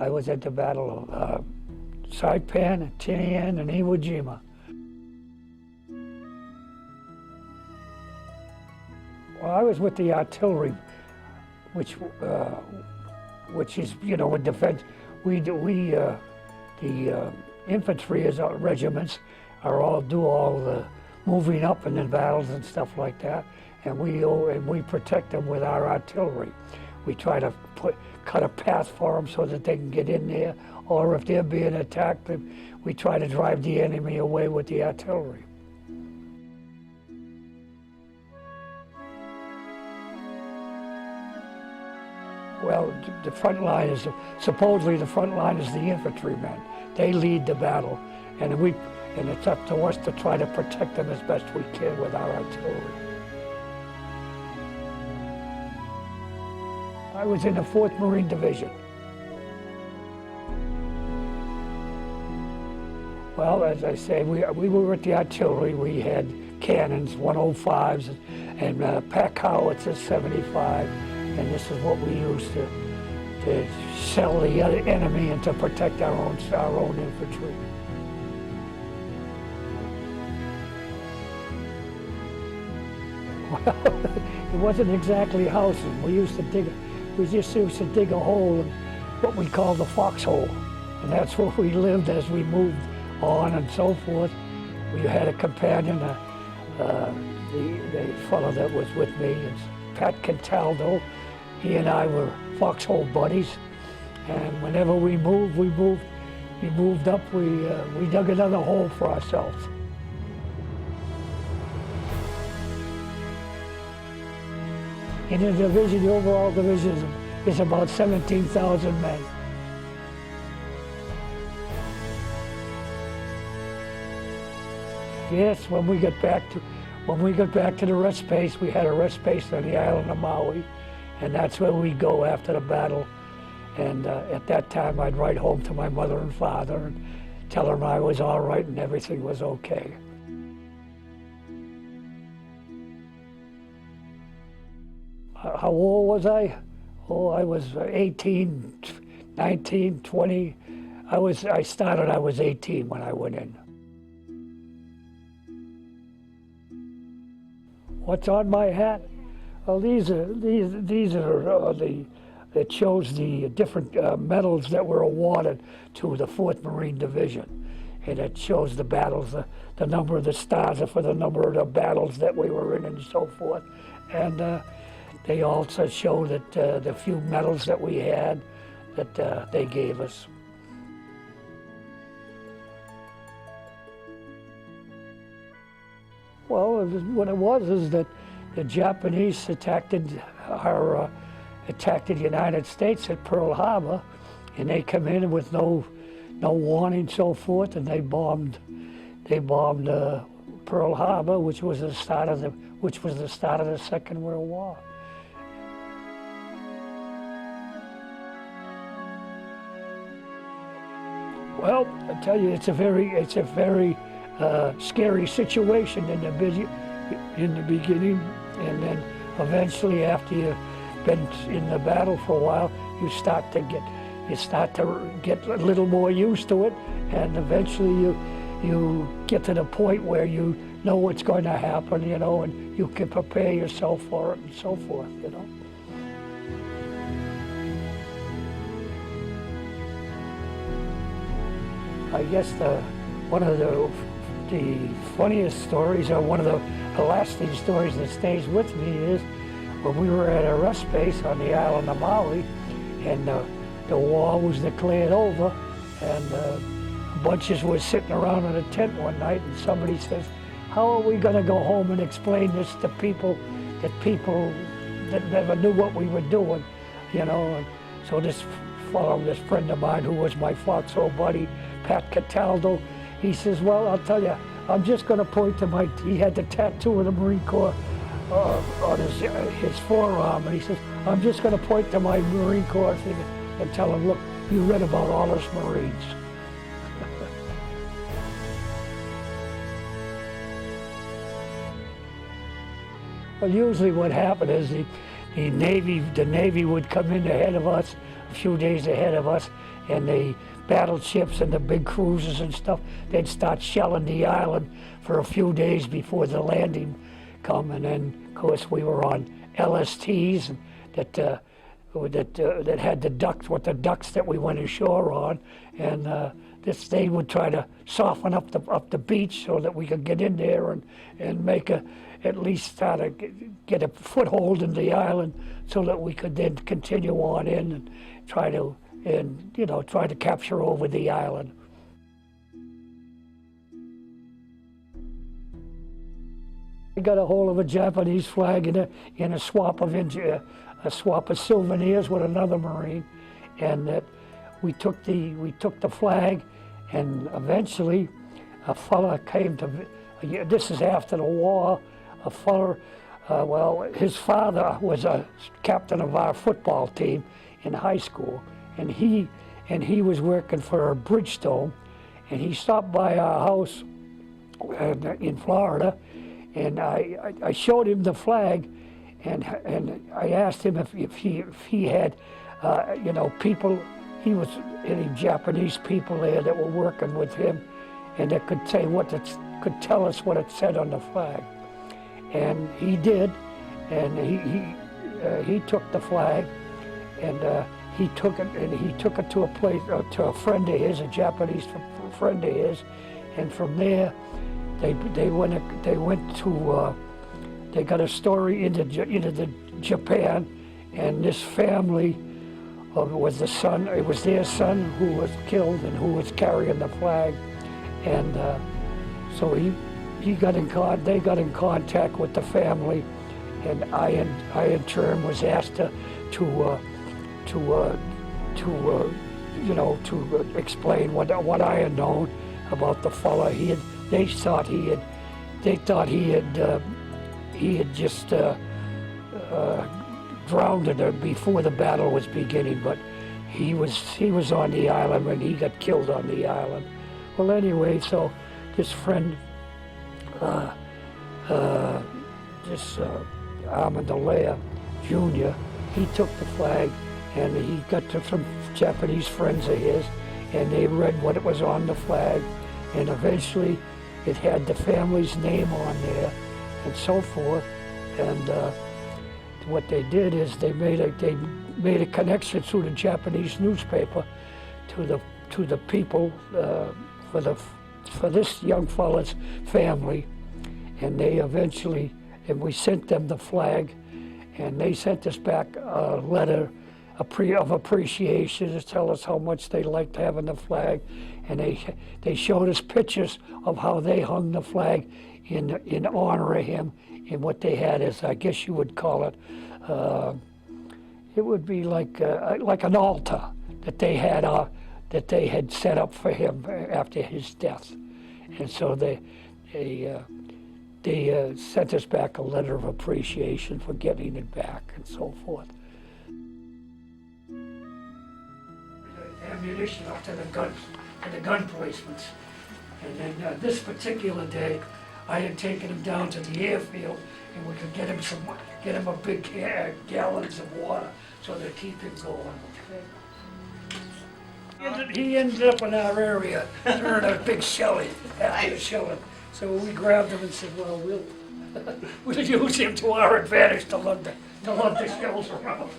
I was at the Battle of Saipan, Tinian, and Iwo Jima. Well, I was with the artillery, which is, you know, in defense. The infantry as regiments do all the moving up in the battles and stuff like that, and we protect them with our artillery. We try to cut a path for them so that they can get in there, or if they're being attacked, we try to drive the enemy away with the artillery. Well, the front line is, supposedly the front line is the infantrymen. They lead the battle, and it's up to us to try to protect them as best we can with our artillery. I was in the 4th Marine Division. Well, as I say, we were with the artillery. We had cannons, 105s, and pack howitzers, 75. And this is what we used to shell the enemy and to protect our own infantry. Well, it wasn't exactly housing. We just used to dig a hole, in what we call the foxhole, and that's where we lived as we moved on and so forth. We had a companion, the fellow that was with me, is Pat Cataldo. He and I were foxhole buddies, and whenever we moved up, we dug another hole for ourselves. In the division, the overall division is about 17,000 men. Yes, when we got back to the rest base, we had a rest base on the island of Maui. And that's where we go after the battle. And at that time, I'd write home to my mother and father and tell them I was all right and everything was okay. How old was I? Oh, I was 18, 19, 20. I was 18 when I went in. What's on my hat? Well, these are it shows the different medals that were awarded to the 4th Marine Division, and it shows the battles, the number of the stars for the number of the battles that we were in, and so forth. And they also show that the few medals that we had that they gave us. Well, what it was is that the Japanese attacked the United States at Pearl Harbor, and they come in with no warning, so forth, and they bombed Pearl Harbor, which was the start of the Second World War. Well, I tell you, it's a very scary situation in the beginning, and then eventually, after you've been in the battle for a while, you start to get a little more used to it, and eventually you get to the point where you know what's going to happen, you know, and you can prepare yourself for it and so forth, you know. I guess one of the funniest stories, or one of the lasting stories that stays with me, is when we were at a rest base on the island of Maui, and the war was declared over, and bunches were sitting around in a tent one night, and somebody says, "How are we going to go home and explain this to people that never knew what we were doing?" You know, and so this friend of mine, who was my foxhole buddy, Pat Cataldo, he says, "Well, I'll tell you, I'm just going to point to he had the tattoo of the Marine Corps on his forearm, and he says, I'm just going to point to my Marine Corps thing and tell him, look, you read about all us Marines." Well, usually what happened is the Navy would come in ahead of us, a few days ahead of us, and the battleships and the big cruisers and stuff, they'd start shelling the island for a few days before the landing come. And then, of course, we were on LSTs that had the ducks, the ducks that we went ashore on, and they would try to soften up the beach so that we could get in there and make at least start to get a foothold in the island, so that we could then continue on in and try to capture over the island. We got a hold of a Japanese flag in a swap of souvenirs with another Marine, and that we took the flag, and eventually a fella came to. This is after the war. A fella, his father was a captain of our football team in high school, and he was working for Bridgestone, and he stopped by our house in Florida, and I showed him the flag, and I asked him if he had people, he was any Japanese people there that were working with him, and that could tell us what it said on the flag. And he did, and he took the flag, and he took it to a place, to a friend of his, a Japanese friend of his, and from there they got a story into Japan, and this family was it was their son who was killed and who was carrying the flag, and so they got in contact with the family, and I in turn was asked to explain what I had known about the fella. They thought he had just drowned her before the battle was beginning, but he was on the island when he got killed on the island. Well, anyway, so this friend, Amendolia Jr., he took the flag, and he got to some Japanese friends of his, and they read what it was on the flag, and eventually it had the family's name on there and so forth. And what they did is they made a connection through the Japanese newspaper to the people for this young fella's family, and we sent them the flag, and they sent us back a letter of appreciation to tell us how much they liked having the flag, and they showed us pictures of how they hung the flag in honor of him, and what they had is, I guess you would call it, it would be like an altar that they had set up for him after his death, and so they sent us back a letter of appreciation for getting it back and so forth. Ammunition up to the gun placements, and then this particular day, I had taken him down to the airfield, and we could get him a big gallons of water so to keep him going. He ended up in our area during a big shelling, after the shelling. So we grabbed him and said, well, we'll use him to our advantage to lug the shells around.